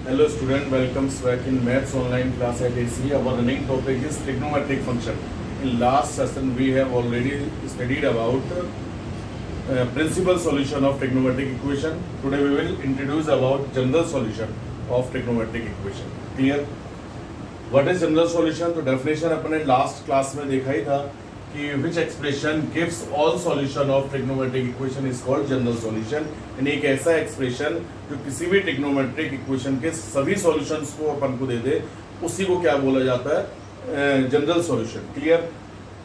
Hello student, welcome back in Maths online class at AC. Our running topic is trigonometric function. In last session we have already studied about principal solution of trigonometric equation. Today we will introduce about general solution of trigonometric equation. Clear? What is general solution? तो definition अपने last class में देखा ही था कि which expression gives all solution of trigonometric equation is called general solution. यानी एक ऐसा expression जो किसी भी trigonometric equation के सभी solutions को अपन को दे दे, उसी को क्या बोला जाता है? General solution. Clear?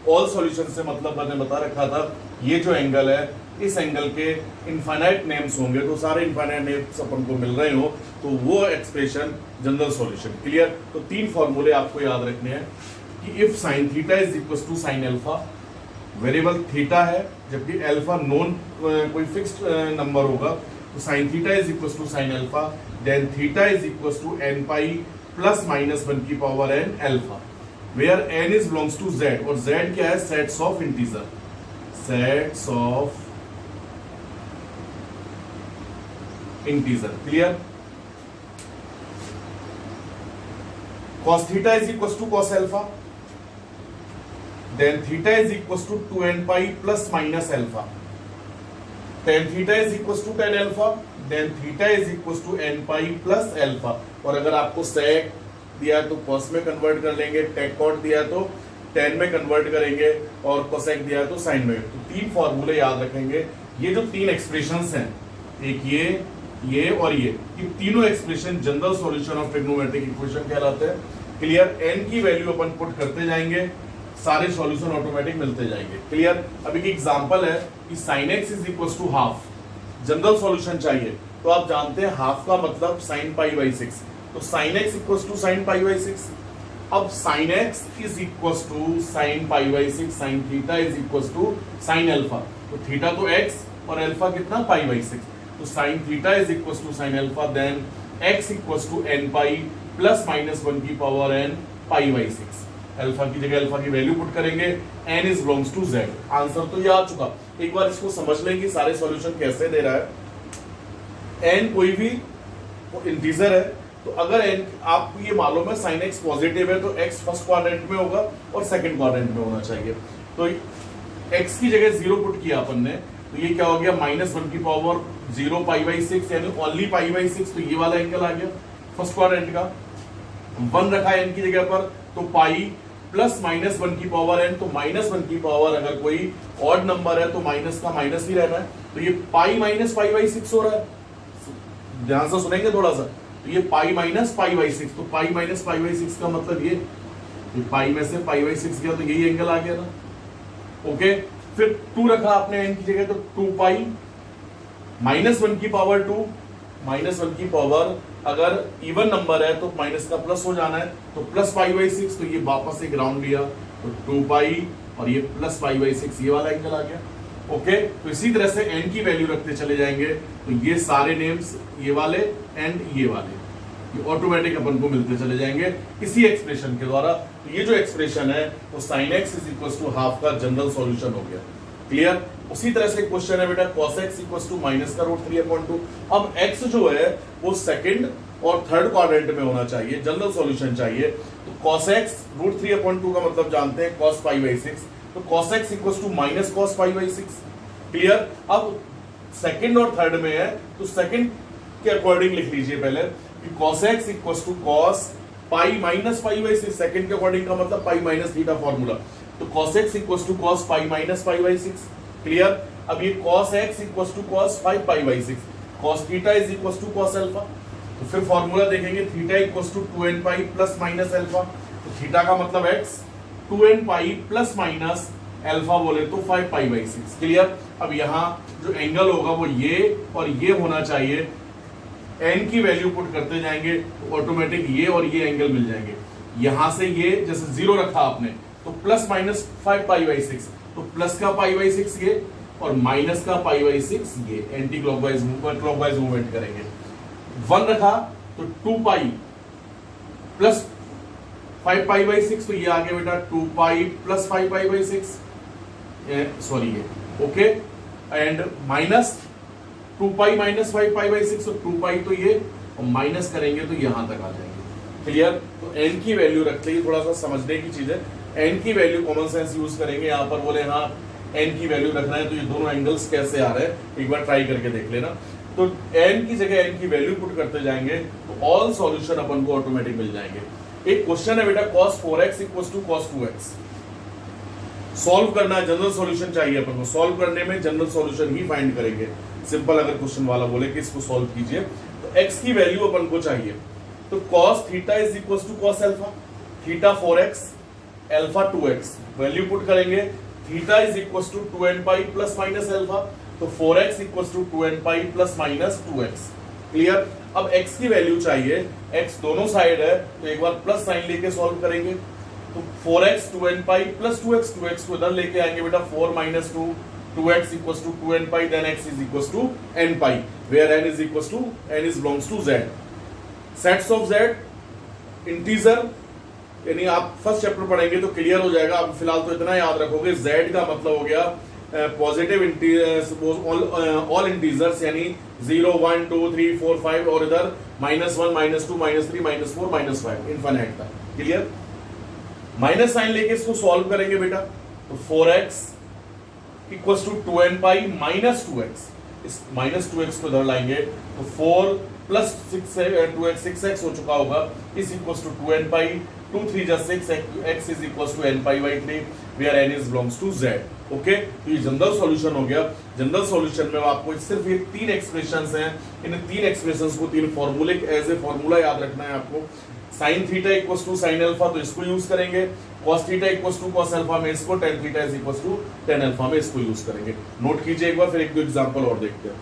All solution से मतलब मैंने बता रखा था, ये जो एंगल है इस एंगल के इनफाइनाइट नेम्स होंगे, तो सारे इनफाइनाइट नेम्स अपन को मिल रहे हो तो वो एक्सप्रेशन जनरल सॉल्यूशन. क्लियर? तो तीन फॉर्मूले आपको याद रखने हैं कि if sine theta is equal to sine alpha, variable theta है जबकि अल्फा नॉन कोई फिक्स्ड नंबर होगा, तो sine theta is equal to sine alpha, then theta is equal to n pi plus minus 1 की power n alpha, where n is belongs to z, और z क्या है? Sets of integer, sets of integer. Clear? cos theta is equals to cos alpha, then theta is equals to 2n pi plus minus alpha, tan theta is equals to tan alpha, then theta is equals to n pi plus alpha. और अगर आपको sec दिया तो cos में convert कर लेंगे, tec cot दिया तो tan में कन्वर्ट करेंगे, और cosec दिया तो sin में. तो तीन फॉर्मूले याद रखेंगे. ये जो तीन एक्सप्रेशंस हैं, एक ये और ये तीनों expression general solution of trigonometric equation कहलाते हैं. क्लियर? एन की वैल्यू अपन पुट करते जाएंगे, सारे सॉल्यूशन ऑटोमेटिक मिलते जाएंगे. क्लियर? अभी एक एग्जांपल है कि sin x is equal to half, general solution चाहिए तो आप जानते हैं हाफ का मतलब sin पाई बाई 6, तो sin x equal to sin pi by 6. अब sin x is equal to sin pi by 6, sin theta is equal to sin alpha, तो थीटा तो x और अल्फा कितना? Pi by 6. तो sin theta is equal to sin alpha, then x equal to n pi plus minus 1 की power n pi by 6. Alpha की जगह alpha की value put करेंगे, n is belongs to z. Answer तो ये आ चुका. एक बार इसको समझ लें कि सारे सॉल्यूशन कैसे दे रहा है. n कोई भी इंटीजर है, तो अगर n आप ये मालूम है sin x पॉजिटिव है तो x फर्स्ट क्वाड्रेंट में होगा और सेकंड क्वाड्रेंट में होना चाहिए. तो x की जगह 0 पुट किया अपन ने, तो ये क्या हो गया? माइनस 1 की पावर 0 पाई बाई 6, यानी ओनली पाई बाई 6. तो ये वाला एंगल आ गया फर्स्ट क्वाड्रेंट का. 1 रखा है n की जगह पर, तो पाई प्लस माइनस 1 की पावर n, तो माइनस 1 की पावर अगर कोई ऑड नंबर है तो माइनस का माइनस ही रहना है. तो ये पाई माइनस पाई बाई 6 हो रहा है. ध्यान से सुनेंगे थोड़ा सा. तो ये पाई माइनस पाई बाई 6, तो पाई माइनस पाई बाई 6 का मतलब ये पाई में से पाई बाई 6 गया, तो यही एंगल आ गया ना. ओके, फिर 2 रखा आपने n की जगह, तो 2 पाई माइनस 1 की पावर 2, माइनस 1 की पावर अगर इवन नंबर है तो माइनस का प्लस हो जाना है, तो प्लस पाई बाई 6, तो ये वापस एक राउंड लिया तो 2 पाई और ये प्लस पाई बाई 6, ये वाला एंगल आ गया. ओके, तो इसी तरह से n की वैल्यू रखते चले जाएंगे, तो ये सारे नेम्स ये वाले एंड ये वाले ये ऑटोमेटिक अपन को मिलते चले जाएंगे इसी एक्सप्रेशन के द्वारा. तो ये जो एक्सप्रेशन है वो sin x is equal to half का जनरल सॉल्यूशन हो गया. क्लियर? उसी तरह से क्वेश्चन है बेटा cos x equal to minus का रूट 3/2. अब x जो है वो सेकंड और थर्ड क्वाड्रेंट में होना चाहिए, जनरल सॉल्यूशन चाहिए. तो cos x रूट 3/2 का मतलब जानते हैं cos पाई बाई 6, तो cos x equal to minus cos pi by 6. Clear? अब सेकंड और थर्ड में है तो सेकंड के अकॉर्डिंग लिख लीजिए पहले कि cos x equal to cos pi minus pi by 6. Second के अकॉर्डिंग का मतलब पाई माइनस थीटा फॉर्मूला, तो cos x equal to cos pi minus pi by 6. Clear? अब ये cos x equal to cos 5 pi by 6, cos theta is equal to cos alpha. तो फिर formula देखेंगे, theta equal to 2n pi plus minus alpha, तो theta का मतलब x, 2n pi plus minus alpha बोले तो 5 पाई बाई 6. क्लियर? अब यहाँ जो एंगल होगा वो ये और ये होना चाहिए. n की वैल्यू पुट करते जाएंगे तो ऑटोमेटिक ये और ये एंगल मिल जाएंगे. यहां से ये जैसे 0 रखा आपने तो प्लस माइनस 5 पाई बाई 6, तो प्लस का पाई बाई 6 ये और माइनस का पाई बाई 6 ये, एंटी क्लॉकवाइज क्लॉकवाइज मूवमेंट करेंगे. 1 रखा तो 2 पाई प्लस 5 पाई बाई 6, तो ये आ गया बेटा 2 pi plus 5 pi by 6, sorry ये. Okay, and minus 2 pi minus 5 pi by 6, तो 2 पाई तो ये और माइनस करेंगे तो यहाँ तक आ जाएंगे। क्लियर? तो n की वैल्यू रखते ही थोड़ा सा समझने की चीज है, n की वैल्यू कॉमन सेंस यूज करेंगे। यहाँ पर बोले हाँ n की वैल्यू रखना है तो ये दोनों एंगल्स कैसे आ रहे हैं एक बार ट्राई करके देख लेना। तो n की जगह n की वैल्यू पुट करते जाएंगे तो ऑल सॉल्यूशन अपन को ऑटोमेटिक मिल जाएंगे। एक क्वेश्चन है बेटा cos 4x equals to cos 2x, solve करना है, जनरल सॉल्यूशन चाहिए अपन को। सॉल्व करने में जनरल सॉल्यूशन ही फाइंड करेंगे। सिंपल अगर क्वेश्चन वाला बोले कि इसको सॉल्व कीजिए तो x की वैल्यू अपन को चाहिए, तो cos theta is equals to cos alpha, theta 4x alpha 2x, value put करेंगे theta is equals to 2n pi plus minus alpha, तो 4x equals to 2n pi plus minus 2x। Clear? अब x की value चाहिए, x दोनों side है तो एक बार प्लस साइन लेके सॉल्व करेंगे, तो 4x 2n pi plus 2x, 2x को इधर लेके आएंगे बेटा 4 minus 2, 2x equals to 2n pi, then x is equals to n pi, where n is equals to n is belongs to z। Sets of z integer, यानी आप first chapter पढ़ेंगे तो clear हो जाएगा। आप फिलहाल तो इतना याद रखोगे z का मतलब हो गया पॉजिटिव ऑल इंटीजर्स, यानी 0 1 2 3 4 5 और इधर -1 -2 -3 -4 -5 इनफाइनाइट तक। क्लियर? माइनस साइन लेके इसको सॉल्व करेंगे बेटा, तो 4x equals to 2n pi minus 2x, इस माइनस 2x को इधर लाएंगे तो 4 प्लस 2x 6x हो चुका होगा, इस इक्वल्स टू 2n पाई, 2 3 जा 6, x is equals to n pi by 3, where n is belongs to z। Okay, तो ये जनरल सॉल्यूशन हो गया। जनरल सॉल्यूशन में आपको सिर्फ ये 3 एक्सप्रेशंस हैं, इन 3 एक्सप्रेशंस को 3 फॉर्मूले एज ए फॉर्मूला याद रखना है आपको। Sine theta equals to sine alpha, तो इसको यूज करेंगे। cos theta equals to cos alpha में इसको, tan theta is equals to tan alpha में इसको यूज करेंगे। नोट कीजिए एक बार, फिर एक दो एग्जांपल और देखते हैं।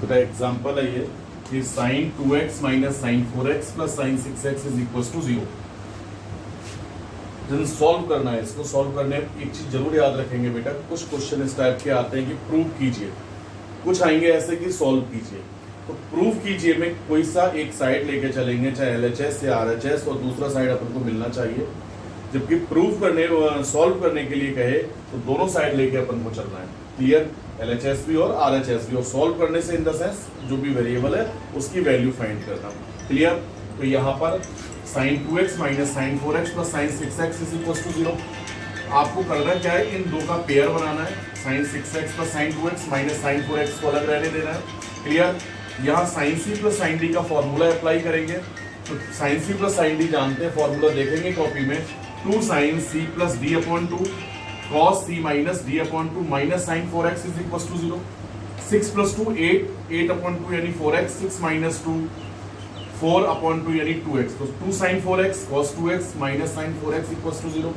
तो एग्जांपल है ये कि sin 2x minus sin 4x plus sin 6x is equals to 0। जब सॉल्व करना है, इसको सॉल्व करने एक चीज जरूर याद रखेंगे बेटा, कुछ क्वेश्चन इस टाइप के आते हैं कि प्रूव कीजिए, कुछ आएंगे ऐसे कि सॉल्व कीजिए। तो प्रूव कीजिए में कोई सा एक साइड लेके चलेंगे, चाहे LHS या RHS, और दूसरा साइड अपन को मिलना चाहिए। जबकि प्रूव करने सॉल्व करने के लिए कहे तो दोनों साइड लेके अपन को चलना है। क्लियर? LHS भी और RHS भी, और सॉल्व करने से इन द सेंस जो भी वेरिएबल है उसकी वैल्यू फाइंड करना। क्लियर? तो यहाँ पर sin 2x minus sin 4x plus sin 6x is equals to 0। आपको करना क्या है, इन दो का पेयर बनाना है, sin 6x plus sin 2x minus sin 4x को अलग रहने देना है। क्लियर? यहाँ sin c plus sin d का फॉर्मूला अप्लाई करेंगे, तो sin c plus sin d जानते हैं, फॉर्मूला देखेंगे कॉपी में, 2 sin c plus d upon 2 cos c minus d upon 2 minus sin 4x is equals to 0। 6 plus 2 8, 8 upon 2 यानी 4x, 6 minus 2 4 upon 2 यानी 2x, तो 2 sin 4x cos 2x minus sin 4x equals to 0।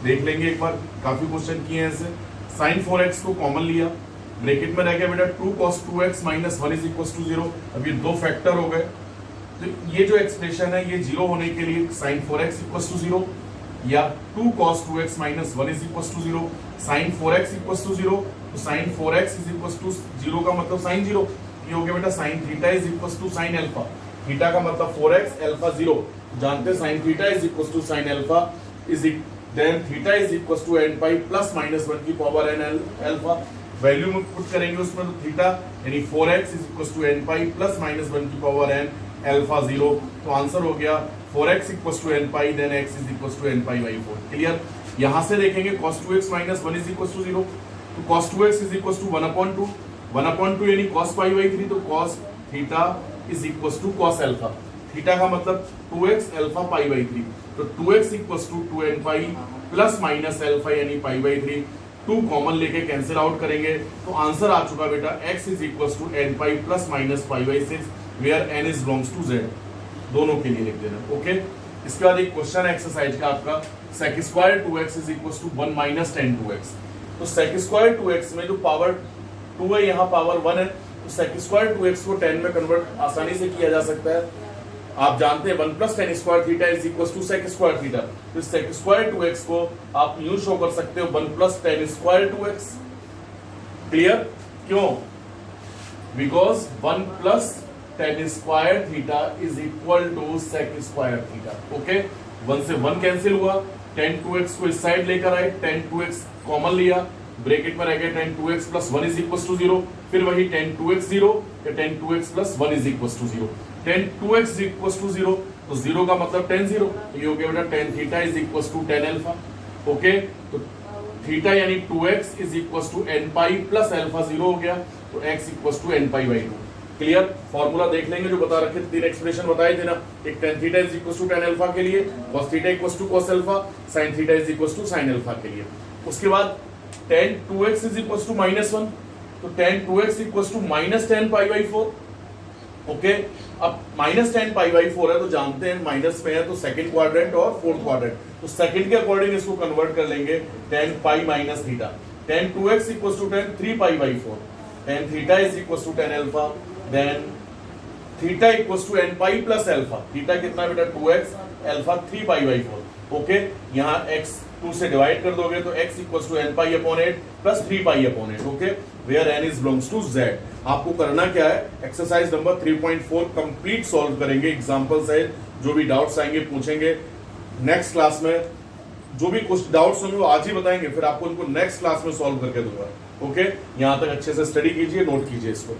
देख लेंगे एक बार, काफी question किए हैं ऐसे। sin 4x को कॉमन लिया, ब्रैकेट में रह गया बेटा 2 cos 2x minus 1 is equals to 0। अब ये दो फैक्टर हो गए, तो ये जो एक्सप्रेशन है ये 0 होने के लिए sin 4x इक्वल्स टू 0 या 2 cos 2x minus 1 is equals to 0, sin 4x equals to 0, तो sin 4x is equals to 0 का मतलब sin 0, ये हो गया बेटा sin theta is equals to sin alpha, theta का मतलब 4x, अल्फा 0, जानते हैं sin theta is equals to sin alpha is then theta is equals to n pi plus minus 1 की पावर n अल्फा, वैल्यू में put करेंगे उसमें, तो theta यानी 4x is equals to n pi plus minus 1 की power n alpha 0, तो answer हो गया 4x equals to n pi then x is equals to n pi by 4। Clear? यहां से देखेंगे cos 2x minus 1 is equals to 0, तो cos 2x is equals to 1 upon 2, 1 upon 2 यानी cos pi by 3, तो cos theta is equals to cos alpha, theta का मतलब 2x alpha pi by 3, तो 2x equals to 2n pi plus minus alpha यानी pi by 3, 2 common लेके cancel out करेंगे, तो answer आ चुका बेटा x is equals to n pi plus minus pi by 6, where n is belongs to z। दोनों के लिए लिख देना। ओके, इसके बाद एक क्वेश्चन है एक्सरसाइज का आपका, sec square 2x is equals to 1 minus tan 2x। तो sec स्क्वायर 2x में जो पावर 2 है यहाँ पावर 1 है, तो sec स्क्वायर 2x को 10 में कन्वर्ट आसानी से किया जा सकता है। आप जानते हैं 1 plus tan square theta is equals to sec square theta, तो sec स्क्वायर 2x को आप यूज शो कर सकते हो 1 plus tan square 2x। Clear? क्यों? Because 1 plus tan square theta is equal to sec square theta. Okay, 1 से 1 cancel हुआ, tan 2x को इस साइड लेकर आए, tan 2x कॉमन लिया, ब्रैकेट में रह गया tan 2x plus 1 is equal to 0, फिर वही tan 2x 0 या tan 2x plus 1 is equal to 0। tan 2x is equal to 0, तो 0 का मतलब tan 0, ये हो गया बेटा tan theta is equal to tan alpha. Okay, तो थीटा यानी 2x is equal to n pi plus alpha 0 हो गया, तो x equal to n pi by 2। Clear, formula देख लेंगे जो बता रखे थे, तीन एक्सप्रेशन बताए थे ना, एक tan theta is equal to tan alpha के लिए, cos theta equal to cos alpha, sin theta is equal to sin alpha के लिए। उसके बाद tan 2x is equal to -1, तो tan 2x equal to -tan pi by 4। Okay, अब -tan pi by 4 है तो जानते हैं माइनस में है तो सेकंड क्वाड्रेंट और फोर्थ क्वाड्रेंट, तो सेकंड के अकॉर्डिंग इसको कन्वर्ट कर लेंगे, tan pi minus theta, tan 2x equal to tan 3 pi by 4, tan theta is equal to tan alpha, then theta equal to n pi plus alpha, theta कितना बेटा 2x, alpha 3 pi by 4। Okay, यहाँ x 2 से divide कर दोगे तो x equal to n pi upon 8 plus 3 pi upon 8। Okay, where n is belongs to z। आपको करना क्या है, एक्सरसाइज नंबर 3.4 कंप्लीट सॉल्व करेंगे, एग्जांपल से जो भी डाउट्स आएंगे पूछेंगे। नेक्स्ट क्लास में जो भी कुछ डाउट्स होंगे वो आज ही बताएंगे, फिर आपको उनको नेक्स्ट क्लास में सॉल्व करके दूंगा। ओके, यहाँ तक अच्छे से स्टडी कीजिए, नोट कीजिए इसको।